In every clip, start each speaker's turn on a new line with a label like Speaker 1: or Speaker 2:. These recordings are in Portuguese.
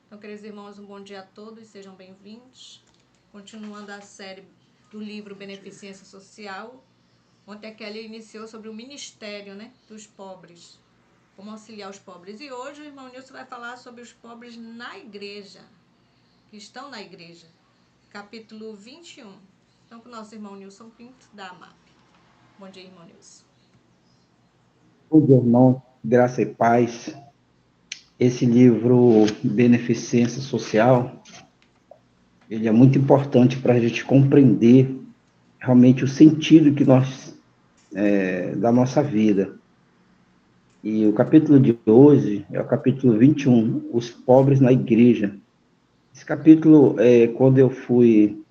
Speaker 1: Então, queridos irmãos, um bom dia a todos, sejam bem-vindos. Continuando a série do livro Beneficência Social. Ontem a Kelly iniciou sobre o ministério, dos pobres, como auxiliar os pobres. E hoje o irmão Nilson vai falar sobre os pobres na igreja, que estão na igreja, capítulo 21. Então, com o nosso irmão Nilson Pinto, da AMAP. Bom dia, irmão Nilson.
Speaker 2: Bom dia, irmão, graça e paz. Esse livro, Beneficência Social, ele é muito importante para a gente compreender realmente o sentido que da nossa vida. E o capítulo de hoje é o capítulo 21, Os Pobres na Igreja. Esse capítulo, quando eu fui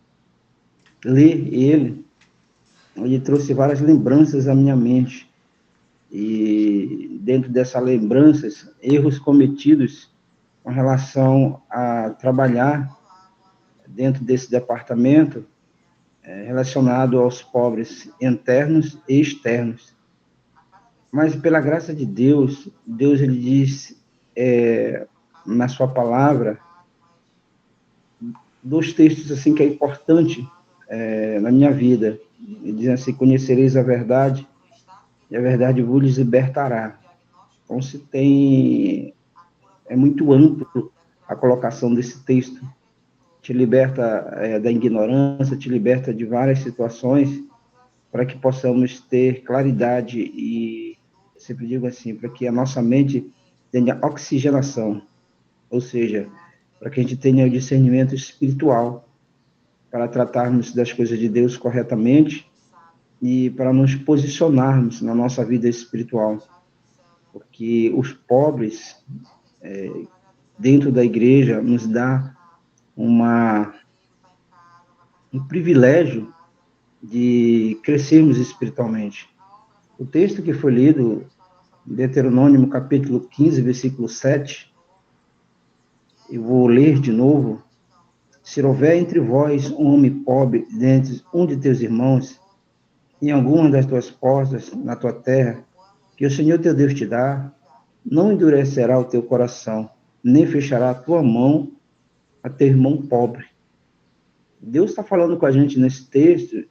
Speaker 2: ler ele trouxe várias lembranças à minha mente. E dentro dessas lembranças, erros cometidos com relação a trabalhar dentro desse departamento relacionado aos pobres internos e externos. Mas pela graça de Deus, Deus ele diz na sua palavra dois textos assim que é importante na minha vida. Ele diz assim: conhecereis a verdade e a verdade vos libertará. Então se tem é muito amplo a colocação desse texto. Te liberta da ignorância, te liberta de várias situações, para que possamos ter claridade e, sempre digo assim, para que a nossa mente tenha oxigenação, ou seja, para que a gente tenha o discernimento espiritual, para tratarmos das coisas de Deus corretamente e para nos posicionarmos na nossa vida espiritual, porque os pobres dentro da igreja nos dá um privilégio de crescermos espiritualmente. O texto que foi lido, Deuteronômio capítulo 15, versículo 7, eu vou ler de novo. Se houver entre vós um homem pobre dentre um de teus irmãos, em alguma das tuas portas, na tua terra, que o Senhor teu Deus te dá, não endurecerá o teu coração, nem fechará a tua mão a teu irmão pobre. Deus está falando com a gente nesse texto,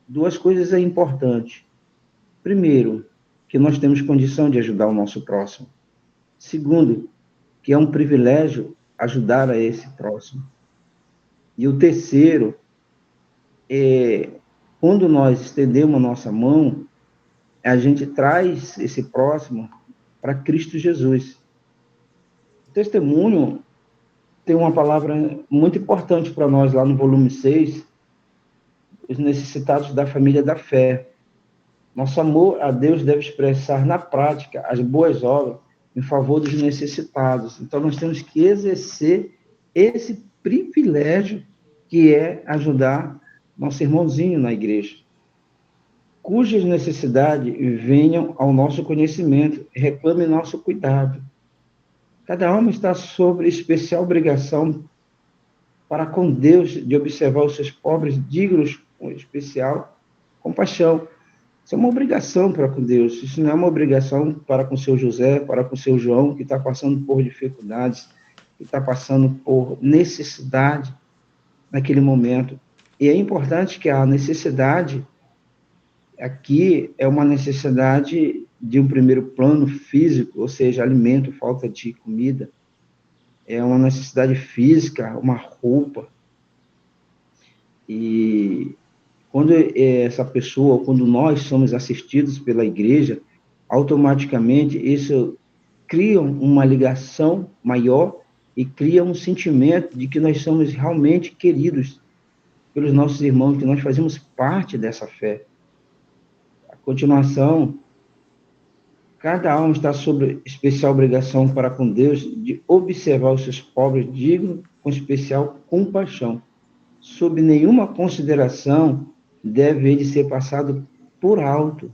Speaker 2: duas coisas importantes. Primeiro, que nós temos condição de ajudar o nosso próximo. Segundo, que é um privilégio ajudar a esse próximo. E o terceiro é, quando nós estendemos a nossa mão, a gente traz esse próximo para Cristo Jesus. O testemunho tem uma palavra muito importante para nós lá no volume 6, os necessitados da família da fé. Nosso amor a Deus deve expressar na prática as boas obras em favor dos necessitados. Então, nós temos que exercer esse privilégio que é ajudar nosso irmãozinho na igreja, cujas necessidades venham ao nosso conhecimento, reclame nosso cuidado. Cada alma está sob especial obrigação para com Deus de observar os seus pobres dignos com especial compaixão. Isso é uma obrigação para com Deus. Isso não é uma obrigação para com o seu José, para com o seu João, que está passando por dificuldades, que está passando por necessidade naquele momento. E é importante que a necessidade aqui é uma necessidade de um primeiro plano físico, ou seja, alimento, falta de comida. É uma necessidade física, uma roupa. E quando essa pessoa, quando nós somos assistidos pela igreja, automaticamente isso cria uma ligação maior e cria um sentimento de que nós somos realmente queridos pelos nossos irmãos, que nós fazemos parte dessa fé. A continuação, cada alma está sob especial obrigação para com Deus de observar os seus pobres dignos com especial compaixão. Sob nenhuma consideração deve ele ser passado por alto.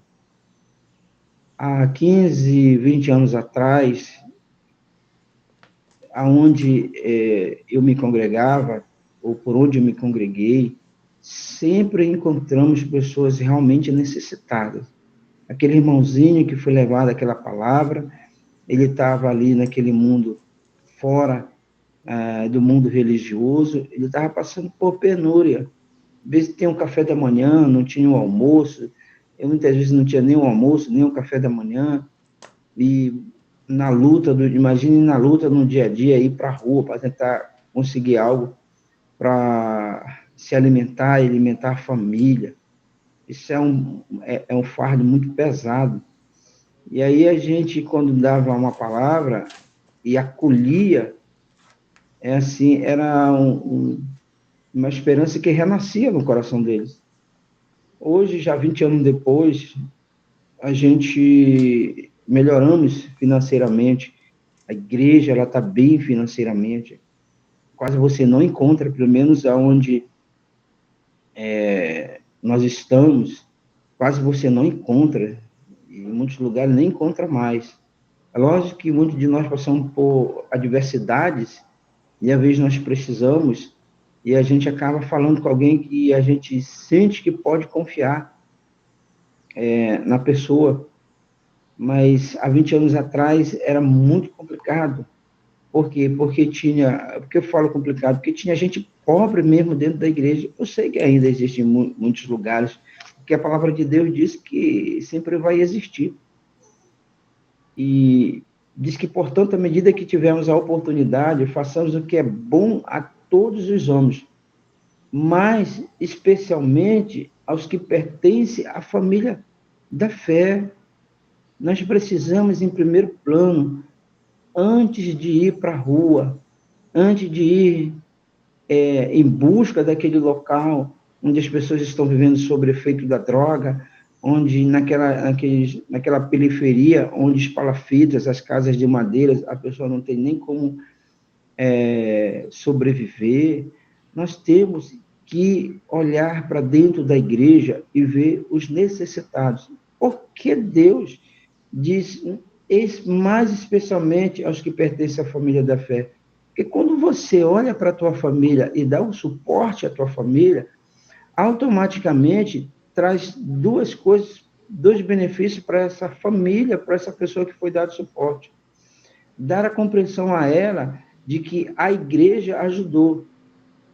Speaker 2: Há 15, 20 anos atrás, aonde eu me congregava, ou por onde eu me congreguei, sempre encontramos pessoas realmente necessitadas. Aquele irmãozinho que foi levado aquela palavra, ele estava ali naquele mundo fora do mundo religioso, ele estava passando por penúria. Às vezes tinha um café da manhã, não tinha um almoço, eu muitas vezes não tinha nem um almoço, nem um café da manhã, e na luta, imagine na luta no dia a dia, ir para a rua para tentar conseguir algo para se alimentar e alimentar a família. Isso é um fardo muito pesado. E aí a gente, quando dava uma palavra e acolhia, assim, era uma esperança que renascia no coração deles. Hoje, já 20 anos depois, a gente melhoramos financeiramente, a igreja ela está bem financeiramente, quase você não encontra, pelo menos aonde nós estamos, quase você não encontra, em muitos lugares nem encontra mais. É lógico que muitos de nós passamos por adversidades e às vezes nós precisamos e a gente acaba falando com alguém que a gente sente que pode confiar na pessoa, mas há 20 anos atrás era muito complicado. Por quê? Porque eu falo complicado, porque tinha gente pobre mesmo dentro da igreja. Eu sei que ainda existem muitos lugares, porque a palavra de Deus diz que sempre vai existir. E diz que, portanto, à medida que tivermos a oportunidade, façamos o que é bom a todos os homens, mas especialmente aos que pertencem à família da fé. Nós precisamos, em primeiro plano, antes de ir para a rua, antes de ir em busca daquele local onde as pessoas estão vivendo sob efeito da droga, onde naquela periferia, onde os palafitas, as casas de madeira, a pessoa não tem nem como sobreviver, nós temos que olhar para dentro da igreja e ver os necessitados. Porque Deus diz, mais especialmente aos que pertencem à família da fé, porque quando você olha para a tua família e dá um suporte à tua família, automaticamente traz duas coisas, dois benefícios para essa família, para essa pessoa que foi dado suporte. Dar a compreensão a ela de que a igreja ajudou.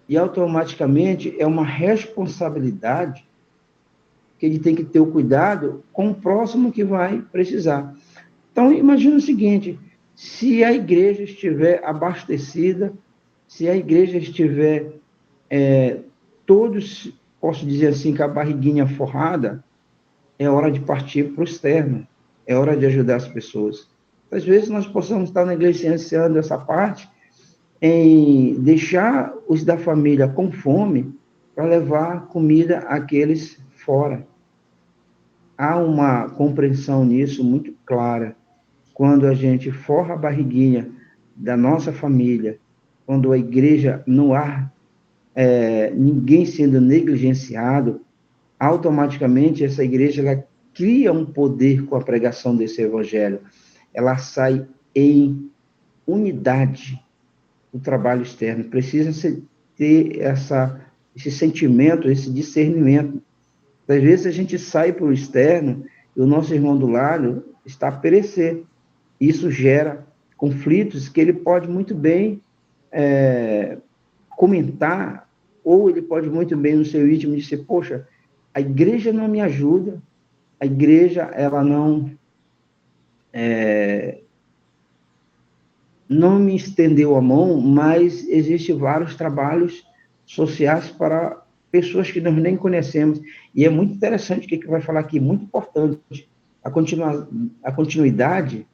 Speaker 2: E automaticamente é uma responsabilidade que ele tem que ter o cuidado com o próximo que vai precisar. Então, imagina o seguinte, se a igreja estiver abastecida, se a igreja estiver todos, posso dizer assim, com a barriguinha forrada, é hora de partir para o externo, é hora de ajudar as pessoas. Às vezes nós possamos estar negligenciando essa parte em deixar os da família com fome para levar comida àqueles fora. Há uma compreensão nisso muito clara. Quando a gente forra a barriguinha da nossa família, quando a igreja não há ninguém sendo negligenciado, automaticamente essa igreja ela cria um poder com a pregação desse evangelho. Ela sai em unidade do trabalho externo. Precisa ter esse sentimento, esse discernimento. Às vezes a gente sai para o externo e o nosso irmão do lado está a perecer. Isso gera conflitos que ele pode muito bem comentar, ou ele pode muito bem, no seu íntimo, dizer, poxa, a igreja não me ajuda, a igreja ela não me estendeu a mão, mas existem vários trabalhos sociais para pessoas que nós nem conhecemos. E é muito interessante o que vai falar aqui, muito importante. A continuidade,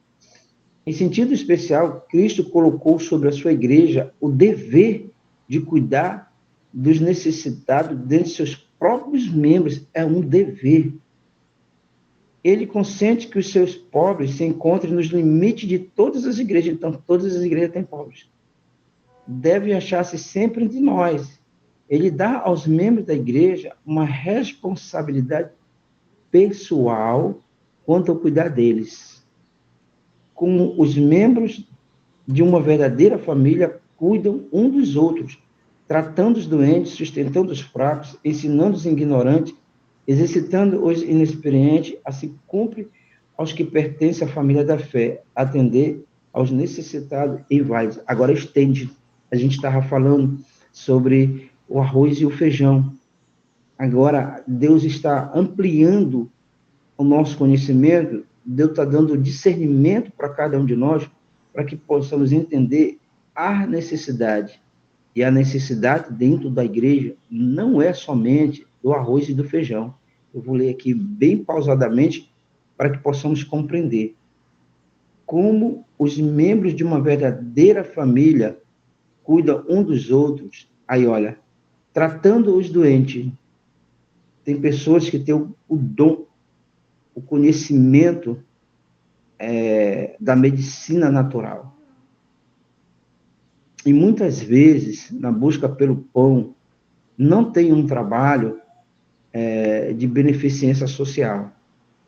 Speaker 2: em sentido especial, Cristo colocou sobre a sua igreja o dever de cuidar dos necessitados dentre seus próprios membros. É um dever. Ele consente que os seus pobres se encontrem nos limites de todas as igrejas. Então, todas as igrejas têm pobres. Deve achar-se sempre entre nós. Ele dá aos membros da igreja uma responsabilidade pessoal quanto ao cuidar deles. Como os membros de uma verdadeira família cuidam um dos outros, tratando os doentes, sustentando os fracos, ensinando os ignorantes, exercitando os inexperientes, assim cumpre aos que pertencem à família da fé, atender aos necessitados e inválidos. Agora estende. a gente estava falando sobre o arroz e o feijão. Agora, Deus está ampliando o nosso conhecimento, Deus está dando discernimento para cada um de nós, para que possamos entender a necessidade. E a necessidade dentro da igreja não é somente do arroz e do feijão. Eu vou ler aqui bem pausadamente para que possamos compreender como os membros de uma verdadeira família cuidam um dos outros. Aí, olha, tratando os doentes. Tem pessoas que têm o dom, o conhecimento da medicina natural. E muitas vezes, na busca pelo pão, não tem um trabalho de beneficência social.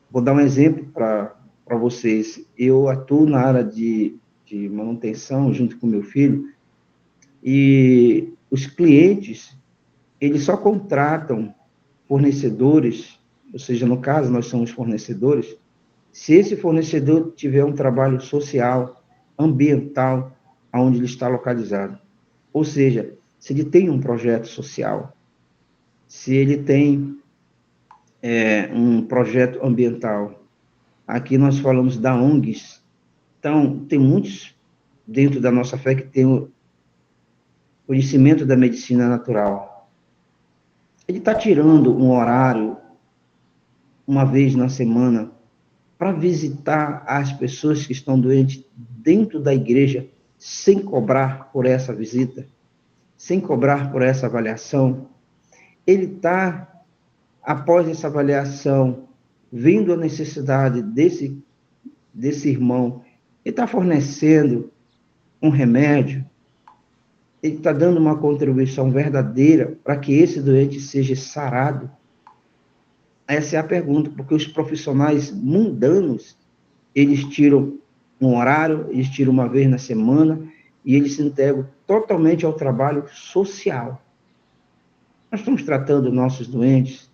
Speaker 2: Vou dar um exemplo para vocês. Eu atuo na área de manutenção junto com meu filho, e os clientes, eles só contratam fornecedores, ou seja, no caso, nós somos fornecedores, se esse fornecedor tiver um trabalho social, ambiental, aonde ele está localizado. Ou seja, se ele tem um projeto social, se ele tem um projeto ambiental. Aqui nós falamos da ONGs. Então, tem muitos dentro da nossa fé que tem o conhecimento da medicina natural. Ele está tirando um horário, uma vez na semana, para visitar as pessoas que estão doentes dentro da igreja, sem cobrar por essa visita, sem cobrar por essa avaliação. Ele está, após essa avaliação, vendo a necessidade desse irmão, ele está fornecendo um remédio, ele está dando uma contribuição verdadeira para que esse doente seja sarado. Essa é a pergunta, porque os profissionais mundanos, eles tiram um horário, eles tiram uma vez na semana, e eles se entregam totalmente ao trabalho social. Nós estamos tratando nossos doentes?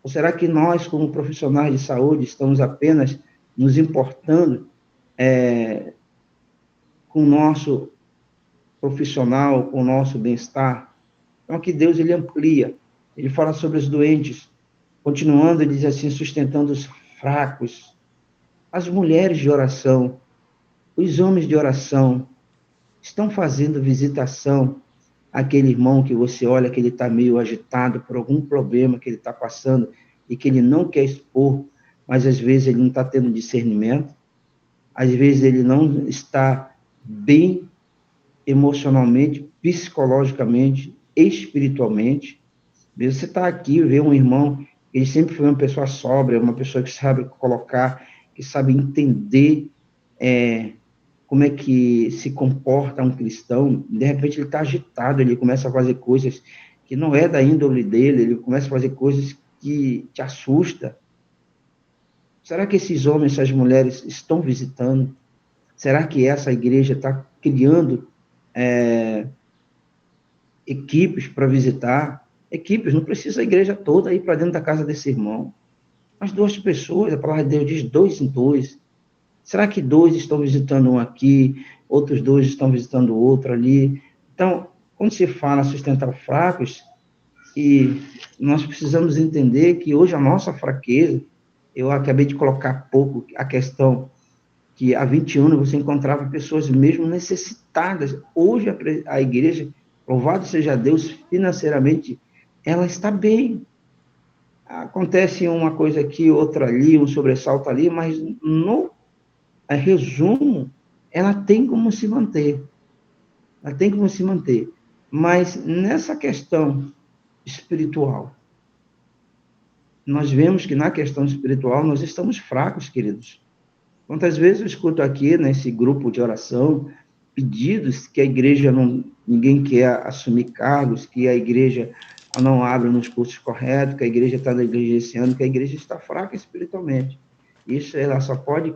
Speaker 2: Ou será que nós, como profissionais de saúde, estamos apenas nos importando com o nosso profissional, com o nosso bem-estar? Então, aqui Deus, ele amplia. Ele fala sobre os doentes. Continuando, ele diz assim, sustentando os fracos, as mulheres de oração, os homens de oração, estão fazendo visitação àquele irmão que você olha que ele está meio agitado por algum problema que ele está passando e que ele não quer expor, mas às vezes ele não está tendo discernimento, às vezes ele não está bem emocionalmente, psicologicamente, espiritualmente. Você está aqui, vê um irmão, ele sempre foi uma pessoa sóbria, uma pessoa que sabe colocar, que sabe entender como é que se comporta um cristão. De repente ele está agitado, ele começa a fazer coisas que não é da índole dele, ele começa a fazer coisas que te assusta. Será que esses homens, essas mulheres estão visitando? Será que essa igreja está criando equipes para visitar? Equipes, não precisa a igreja toda ir para dentro da casa desse irmão. As duas pessoas, a palavra de Deus diz 2 em 2. Será que 2 estão visitando um aqui, outros 2 estão visitando o outro ali? Então, quando se fala sustentar fracos, e nós precisamos entender que hoje a nossa fraqueza, eu acabei de colocar há pouco a questão que há 20 anos você encontrava pessoas mesmo necessitadas. Hoje a igreja, louvado seja Deus, financeiramente, ela está bem. Acontece uma coisa aqui, outra ali, um sobressalto ali, mas no resumo, ela tem como se manter. Ela tem como se manter. Mas nessa questão espiritual, nós vemos que na questão espiritual nós estamos fracos, queridos. Quantas vezes eu escuto aqui, nesse grupo de oração, pedidos que a igreja não, ninguém quer assumir cargos, que a igreja não abre nos cursos corretos, que a igreja está negligenciando, que a igreja está fraca espiritualmente. Isso ela só pode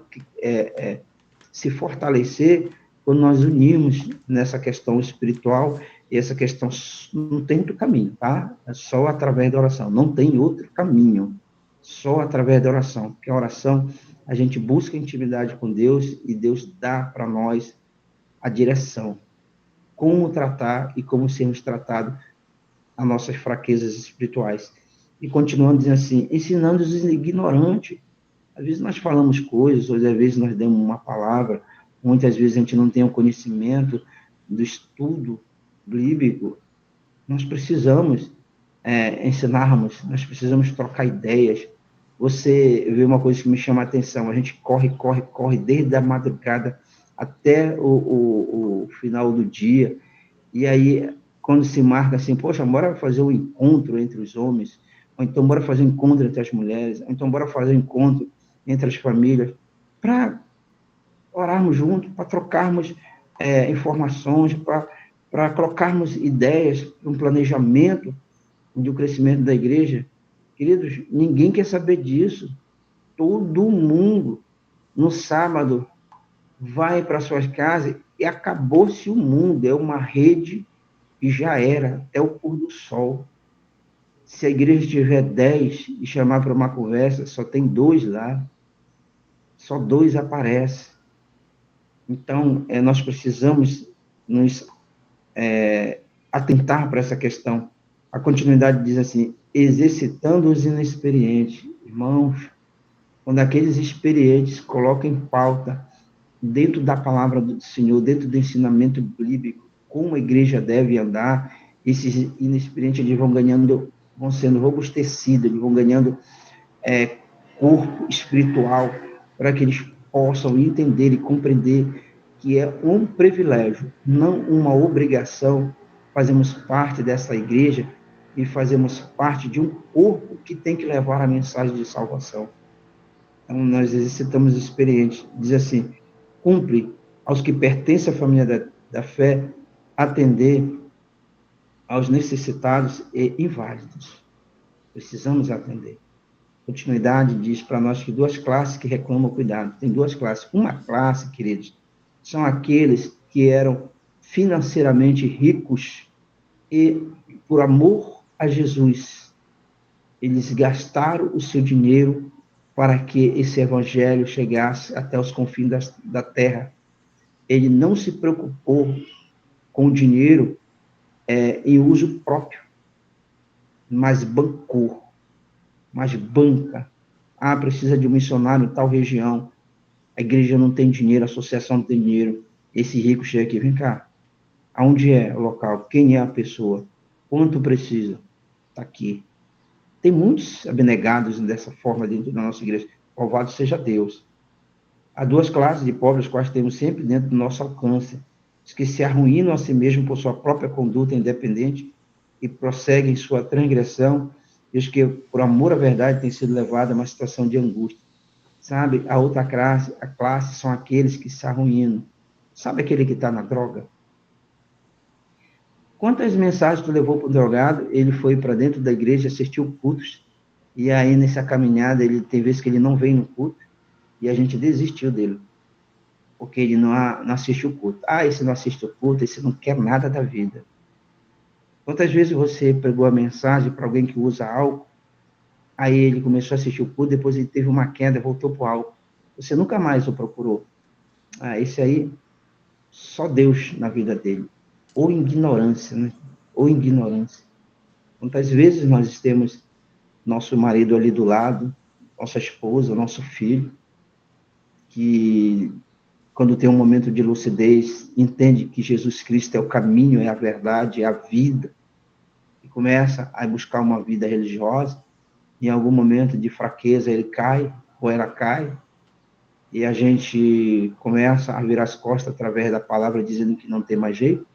Speaker 2: se fortalecer quando nós unirmos nessa questão espiritual, e essa questão não tem outro caminho, tá? É só através da oração, não tem outro caminho, só através da oração, porque a oração, a gente busca intimidade com Deus, e Deus dá para nós a direção. como tratar e como sermos tratados as nossas fraquezas espirituais. E continuando dizendo assim, ensinando os ignorantes. Às vezes nós falamos coisas, ou às vezes nós damos uma palavra, muitas vezes a gente não tem o conhecimento do estudo bíblico. Nós precisamos ensinarmos, nós precisamos trocar ideias. Você vê uma coisa que me chama a atenção, a gente corre desde a madrugada até o final do dia, e aí, quando se marca assim, poxa, bora fazer um encontro entre os homens, ou então bora fazer um encontro entre as mulheres, ou então bora fazer um encontro entre as famílias, para orarmos juntos, para trocarmos informações, para colocarmos ideias, um planejamento do crescimento da igreja. Queridos, ninguém quer saber disso. Todo mundo, no sábado, vai para suas casas e acabou-se o mundo. É uma rede e já era, até o pôr do sol. Se a igreja tiver 10 e chamar para uma conversa, só tem 2 lá, só 2 aparecem. Então, nós precisamos nos atentar para essa questão. A continuidade diz assim, exercitando os inexperientes. Irmãos, quando aqueles experientes colocam em pauta, dentro da palavra do Senhor, dentro do ensinamento bíblico, como a igreja deve andar, esses inexperientes eles vão sendo robustecidos, eles vão ganhando corpo espiritual, para que eles possam entender e compreender que é um privilégio, não uma obrigação, fazemos parte dessa igreja e fazemos parte de um corpo que tem que levar a mensagem de salvação. Então, nós exercitamos experientes, diz assim, cumpre aos que pertencem à família da fé atender aos necessitados e inválidos. Precisamos atender. Continuidade diz para nós que 2 classes que reclamam cuidado. Tem 2 classes. Uma classe, queridos, são aqueles que eram financeiramente ricos e, por amor a Jesus, eles gastaram o seu dinheiro para que esse evangelho chegasse até os confins da terra. Ele não se preocupou com o dinheiro em uso próprio, mas bancou, mas banca. Ah, precisa de um missionário em tal região. A igreja não tem dinheiro, a associação não tem dinheiro. Esse rico chega aqui, vem cá. Aonde é o local? Quem é a pessoa? Quanto precisa? Está aqui. Tem muitos abnegados dessa forma dentro da nossa igreja. Louvado seja Deus. Há 2 classes de pobres, quais temos sempre dentro do nosso alcance. Os que se arruinam a si mesmos por sua própria conduta independente e prosseguem sua transgressão, e os que, por amor à verdade, têm sido levados a uma situação de angústia. Sabe, a outra classe são aqueles que se arruinam. Sabe aquele que está na droga? Quantas mensagens tu levou para o drogado? Ele foi para dentro da igreja, assistiu cultos, e aí nessa caminhada, ele tem vezes que ele não vem no culto, e a gente desistiu dele, porque ele não assiste o culto. Ah, esse não assiste o culto, esse não quer nada da vida. Quantas vezes você pregou a mensagem para alguém que usa álcool, aí ele começou a assistir o culto, depois ele teve uma queda, voltou para o álcool. Você nunca mais o procurou. Ah, esse aí, só Deus na vida dele. Ou ignorância, né? Ou ignorância. Quantas vezes nós temos nosso marido ali do lado, nossa esposa, nosso filho, que quando tem um momento de lucidez, entende que Jesus Cristo é o caminho, é a verdade, é a vida, e começa a buscar uma vida religiosa, em algum momento de fraqueza ele cai, ou ela cai, e a gente começa a virar as costas através da palavra, dizendo que não tem mais jeito,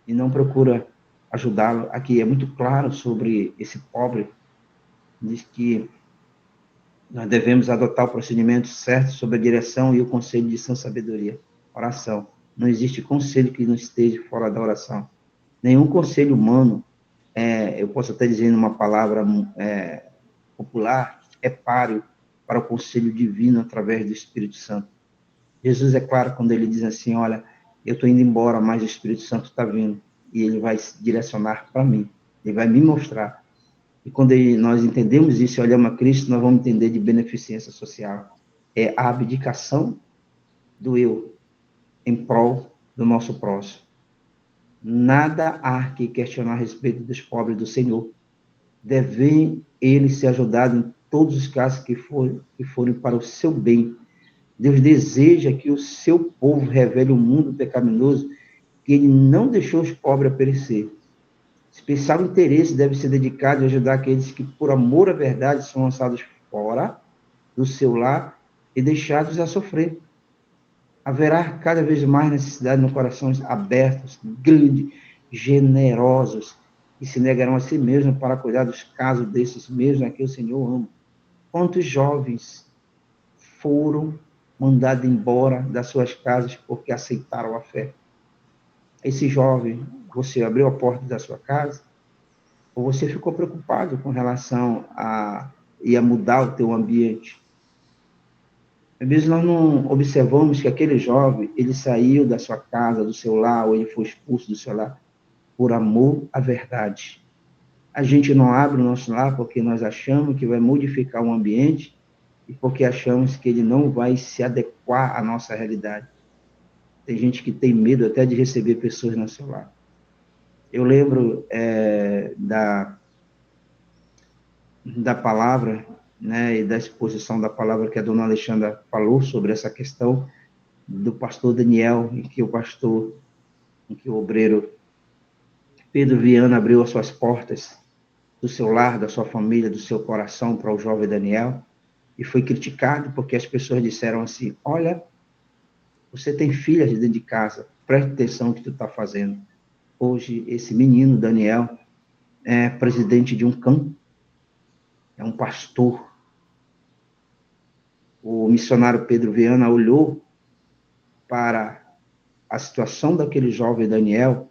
Speaker 2: e não procura ajudá-lo. Aqui é muito claro sobre esse pobre, diz que nós devemos adotar o procedimento certo sobre a direção e o conselho de sã sabedoria. Oração. Não existe conselho que não esteja fora da oração. Nenhum conselho humano, eu posso até dizer numa palavra popular, é páreo para o conselho divino através do Espírito Santo. Jesus é claro quando ele diz assim, olha, eu estou indo embora, mas o Espírito Santo está vindo, e ele vai se direcionar para mim, ele vai me mostrar. E quando nós entendemos isso e olhamos a Cristo, nós vamos entender de beneficência social. É a abdicação do eu em prol do nosso próximo. Nada há que questionar a respeito dos pobres do Senhor. Devem eles ser ajudados em todos os casos que forem para o seu bem. Deus deseja que o seu povo revele o mundo pecaminoso, que ele não deixou os pobres a perecer. Especial interesse deve ser dedicado a ajudar aqueles que, por amor à verdade, são lançados fora do seu lar e deixados a sofrer. Haverá cada vez mais necessidade no corações abertos, grandes, generosos, que se negarão a si mesmos para cuidar dos casos desses mesmos a que o Senhor ama. Quantos jovens foram mandados embora das suas casas porque aceitaram a fé? Esse jovem, você abriu a porta da sua casa? Ou você ficou preocupado com relação a ia mudar o teu ambiente? Às vezes nós não observamos que aquele jovem, ele saiu da sua casa, do seu lar, ou ele foi expulso do seu lar por amor à verdade. A gente não abre o nosso lar porque nós achamos que vai modificar o ambiente e porque achamos que ele não vai se adequar à nossa realidade. Tem gente que tem medo até de receber pessoas no seu lar. Eu lembro da palavra, né, e da exposição da palavra que a dona Alexandra falou sobre essa questão do pastor Daniel, em que o obreiro Pedro Viana abriu as suas portas do seu lar, da sua família, do seu coração para o jovem Daniel, e foi criticado porque as pessoas disseram assim: olha, você tem filhas dentro de casa, preste atenção no que tu está fazendo. Hoje, esse menino, Daniel, é presidente de um campo, é um pastor. O missionário Pedro Viana olhou para a situação daquele jovem Daniel,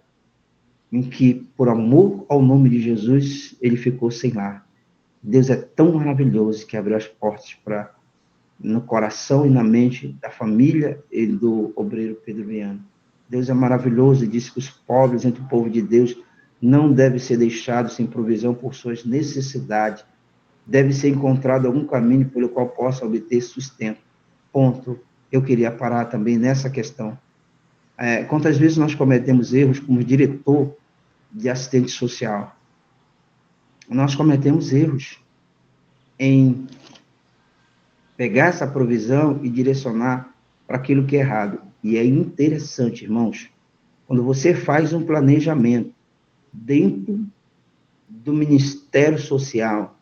Speaker 2: em que, por amor ao nome de Jesus, ele ficou sem lar. Deus é tão maravilhoso que abriu as portas para no coração e na mente da família e do obreiro Pedro Viana. Deus é maravilhoso e diz que os pobres entre o povo de Deus não devem ser deixados sem provisão por suas necessidades. Deve ser encontrado algum caminho pelo qual possa obter sustento. Ponto. Eu queria parar também nessa questão. Quantas vezes nós cometemos erros como diretor de assistente social? Nós cometemos erros em pegar essa provisão e direcionar para aquilo que é errado. E é interessante, irmãos, quando você faz um planejamento dentro do ministério social,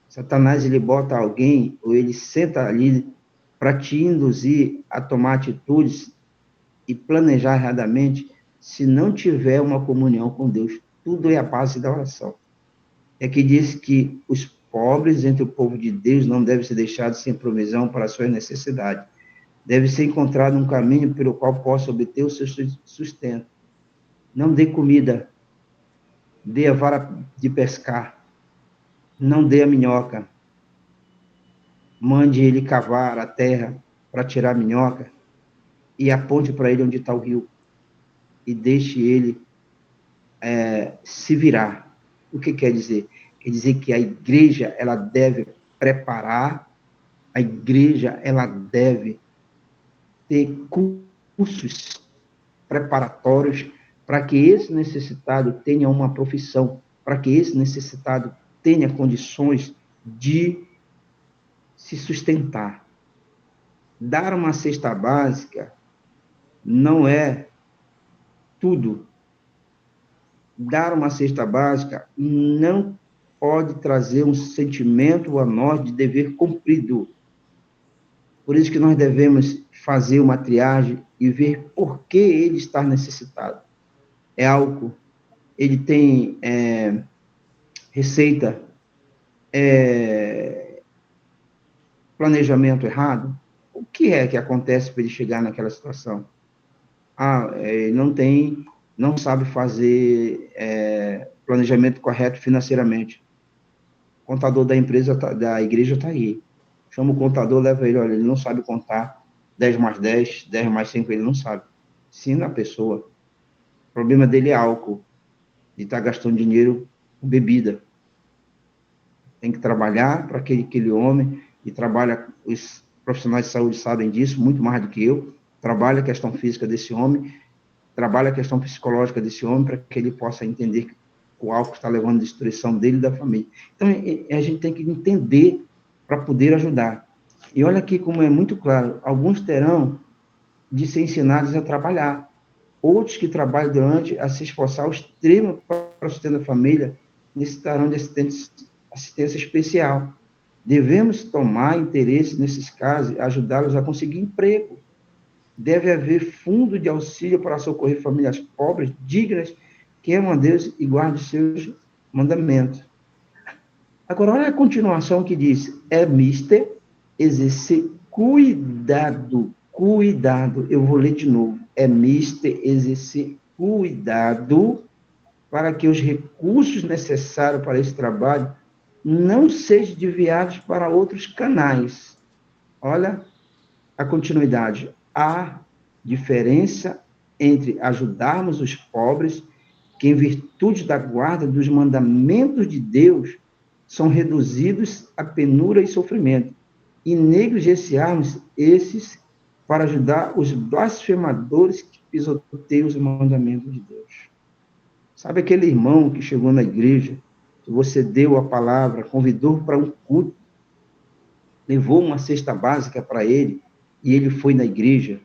Speaker 2: Satanás ele bota alguém, ou ele senta ali para te induzir a tomar atitudes e planejar erradamente, se não tiver uma comunhão com Deus. Tudo é a base da oração. É que diz que os pobres entre o povo de Deus não devem ser deixados sem provisão para as suas necessidades. Deve ser encontrado um caminho pelo qual possa obter o seu sustento. Não dê comida, dê a vara de pescar, não dê a minhoca. Mande ele cavar a terra para tirar a minhoca e aponte para ele onde está o rio e deixe ele se virar. O que quer dizer? Quer dizer que a igreja ela deve preparar, a igreja ela deve ter cursos preparatórios para que esse necessitado tenha uma profissão, para que esse necessitado tenha condições de se sustentar. Dar uma cesta básica não é tudo. Dar uma cesta básica não pode trazer um sentimento a nós de dever cumprido. Por isso que nós devemos fazer uma triagem e ver por que ele está necessitado. É álcool, ele tem receita, planejamento errado. O que é que acontece para ele chegar naquela situação? Ele não sabe fazer planejamento correto financeiramente. O contador da empresa, da igreja está aí. Chama o contador, leva ele, olha, ele não sabe contar 10 mais 10, 10 mais 5, ele não sabe. Ensina a pessoa. O problema dele é álcool, de estar gastando dinheiro com bebida. Tem que trabalhar para aquele homem, e trabalha, os profissionais de saúde sabem disso, muito mais do que eu, trabalha a questão física desse homem, trabalha a questão psicológica desse homem para que ele possa entender que o álcool está levando à destruição dele e da família. Então, a gente tem que entender para poder ajudar. E olha aqui como é muito claro, alguns terão de ser ensinados a trabalhar, outros que trabalham durante a se esforçar ao extremo para o sustento da família, necessitarão de assistência especial. Devemos tomar interesse nesses casos e ajudá-los a conseguir emprego. Deve haver fundo de auxílio para socorrer famílias pobres, dignas, que amam a Deus e guardem seus mandamentos. Agora, olha a continuação que diz, é mister exercer cuidado, eu vou ler de novo, é mister exercer cuidado para que os recursos necessários para esse trabalho não sejam desviados para outros canais. Olha a continuidade. Há diferença entre ajudarmos os pobres, que em virtude da guarda dos mandamentos de Deus, são reduzidos a penúria e sofrimento, e negligenciarmos esses para ajudar os blasfemadores que pisoteiam os mandamentos de Deus. Sabe aquele irmão que chegou na igreja, que você deu a palavra, convidou para um culto, levou uma cesta básica para ele, e ele foi na igreja.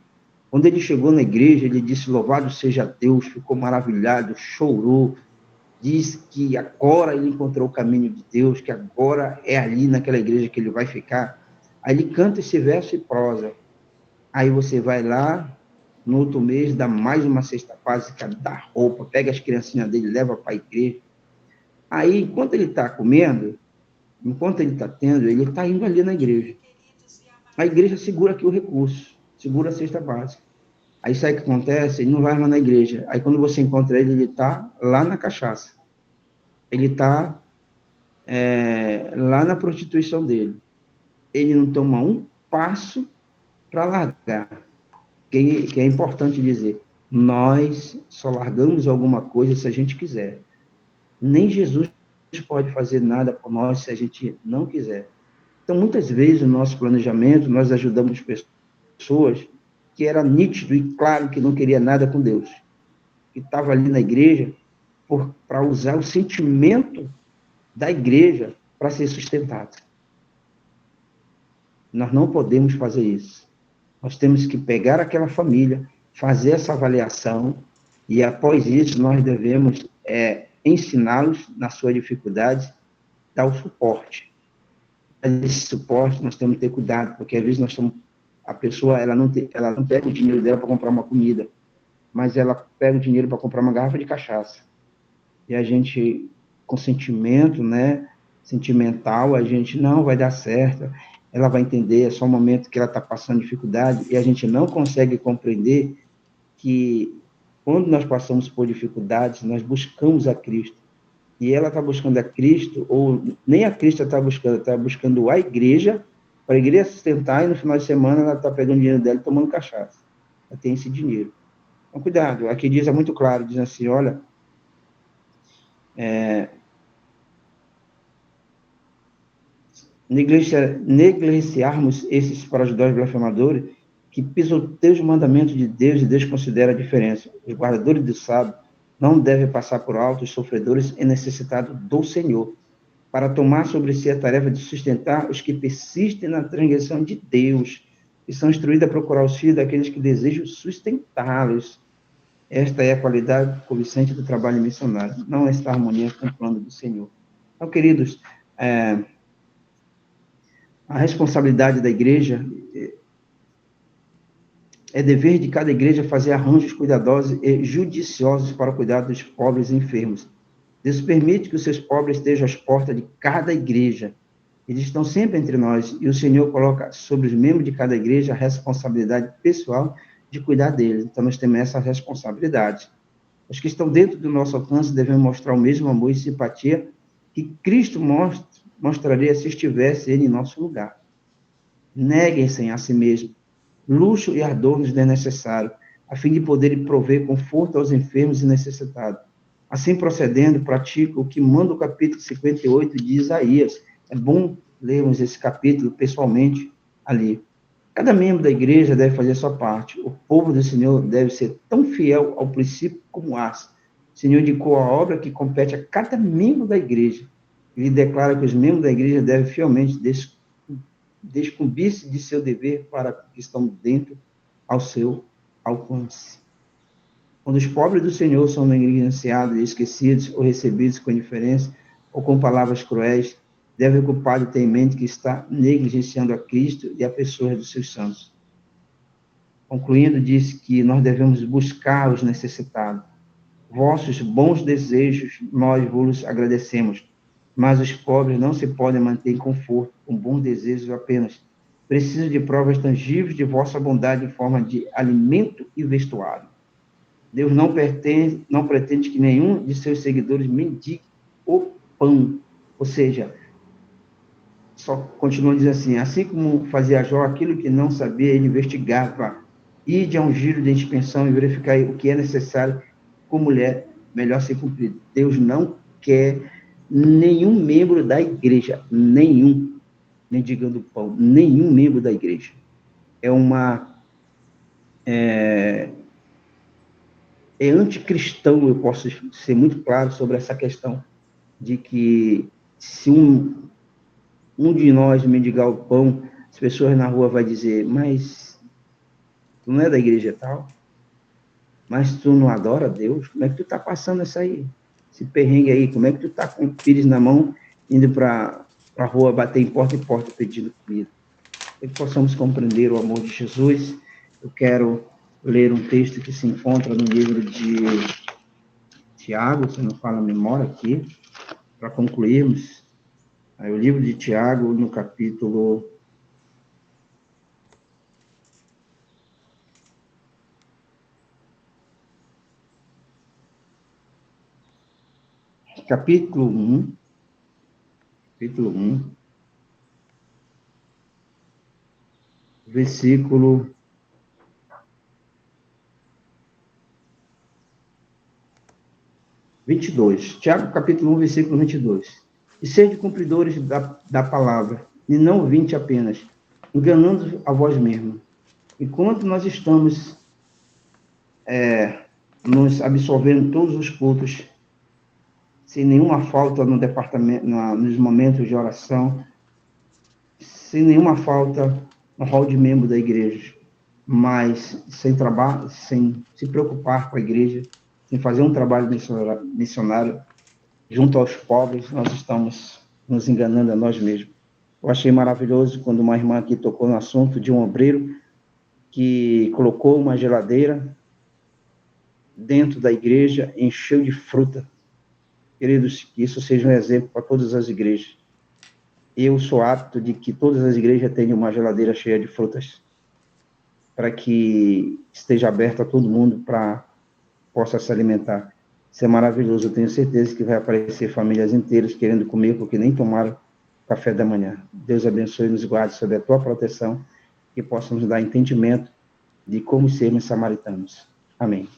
Speaker 2: Quando ele chegou na igreja, ele disse, louvado seja Deus, ficou maravilhado, chorou, diz que agora ele encontrou o caminho de Deus, que agora é ali naquela igreja que ele vai ficar. Aí ele canta esse verso e prosa. Aí você vai lá, no outro mês, dá mais uma cesta básica, dá roupa, pega as criancinhas dele, leva para a igreja. Aí, enquanto ele está comendo, enquanto ele está tendo, ele está indo ali na igreja. A igreja segura aqui o recurso, segura a cesta básica. Aí sabe o que acontece? Ele não vai mais na igreja. Aí quando você encontra ele, ele está lá na cachaça. Ele está lá na prostituição dele. Ele não toma um passo para largar. Que é importante dizer, nós só largamos alguma coisa se a gente quiser. Nem Jesus pode fazer nada por nós se a gente não quiser. Então, muitas vezes, no nosso planejamento, nós ajudamos pessoas que era nítido e claro que não queria nada com Deus, que estava ali na igreja para usar o sentimento da igreja para ser sustentado. Nós não podemos fazer isso. Nós temos que pegar aquela família, fazer essa avaliação, e após isso nós devemos ensiná-los nas suas dificuldades, dar o suporte. Esse suporte nós temos que ter cuidado, porque às vezes a pessoa ela não pega o dinheiro dela para comprar uma comida, mas ela pega o dinheiro para comprar uma garrafa de cachaça. E a gente, com sentimento, sentimental, a gente não vai dar certo, ela vai entender, é só um momento que ela está passando dificuldade, e a gente não consegue compreender que quando nós passamos por dificuldades, nós buscamos a Cristo. E ela está buscando a Cristo, ou nem a Cristo está buscando a igreja, para a igreja sustentar, e no final de semana ela está pegando o dinheiro dela e tomando cachaça. Ela tem esse dinheiro. Então, cuidado, aqui diz, é muito claro, diz assim, olha, negligenciarmos esses para ajudar os blasfemadores, que pisoteiam os mandamentos de Deus, e Deus considera a diferença. Os guardadores do sábado não devem passar por alto os sofredores e necessitados do Senhor, para tomar sobre si a tarefa de sustentar os que persistem na transgressão de Deus, e são instruídos a procurar o auxílio daqueles que desejam sustentá-los. Esta é a qualidade cobiçante do trabalho missionário, não esta harmonia com o plano do Senhor. Então, queridos, a responsabilidade da igreja é dever de cada igreja fazer arranjos cuidadosos e judiciosos para cuidar dos pobres e enfermos. Deus permite que os seus pobres estejam às portas de cada igreja. Eles estão sempre entre nós, e o Senhor coloca sobre os membros de cada igreja a responsabilidade pessoal de cuidar deles. Então, nós temos essa responsabilidade. Os que estão dentro do nosso alcance devem mostrar o mesmo amor e simpatia que Cristo mostraria se estivesse ele em nosso lugar. Neguem-se a si mesmo, luxo e ardor nos é necessário, a fim de poderem prover conforto aos enfermos e necessitados. Assim procedendo, pratica o que manda o capítulo 58 de Isaías. É bom lermos esse capítulo pessoalmente ali. Cada membro da igreja deve fazer a sua parte. O povo do Senhor deve ser tão fiel ao princípio como Asa. O Senhor indicou a obra que compete a cada membro da igreja. Ele declara que os membros da igreja devem fielmente descumprir-se de seu dever para que estão dentro ao seu alcance. Quando os pobres do Senhor são negligenciados, esquecidos ou recebidos com indiferença ou com palavras cruéis, deve o culpado ter em mente que está negligenciando a Cristo e a pessoa dos seus santos. Concluindo, disse que nós devemos buscar os necessitados. Vossos bons desejos nós vos agradecemos, mas os pobres não se podem manter em conforto com bons desejos apenas. Precisam de provas tangíveis de vossa bondade em forma de alimento e vestuário. Deus não pretende que nenhum de seus seguidores mendigue o pão. Ou seja, só continua dizendo assim como fazia Jó, aquilo que não sabia, ele investigava. Ide a um giro de inspeção e verificar o que é necessário, como melhor ser cumprido. Deus não quer nenhum membro da igreja, mendigando pão, nenhum membro da igreja. É anticristão, eu posso ser muito claro sobre essa questão, de que se um de nós mendigar o pão, as pessoas na rua vão dizer, mas tu não é da igreja tal? Mas tu não adora Deus? Como é que tu tá passando esse perrengue aí? Como é que tu tá com o pires na mão, indo para a rua bater em porta pedindo comida? Para que possamos compreender o amor de Jesus, eu quero ler um texto que se encontra no livro de Tiago, se não fala a memória aqui, para concluirmos. Aí, o livro de Tiago, no capítulo 1, versículo 22. Tiago, capítulo 1, versículo 22. E sede cumpridores da palavra, e não ouvinte apenas, enganando a vós mesmos. Enquanto nós estamos nos absolvendo todos os cultos, sem nenhuma falta no departamento, nos momentos de oração, sem nenhuma falta no hall de membro da igreja, mas sem trabalho, sem se preocupar com a igreja, sem fazer um trabalho missionário junto aos pobres, nós estamos nos enganando a nós mesmos. Eu achei maravilhoso quando uma irmã aqui tocou no assunto de um obreiro que colocou uma geladeira dentro da igreja, encheu de fruta. Queridos, que isso seja um exemplo para todas as igrejas. Eu sou apto de que todas as igrejas tenham uma geladeira cheia de frutas, para que esteja aberta a todo mundo para possa se alimentar. Isso é maravilhoso. Eu tenho certeza que vai aparecer famílias inteiras querendo comer porque nem tomaram café da manhã. Deus abençoe e nos guarde sob a tua proteção e possa nos dar entendimento de como sermos samaritanos. Amém.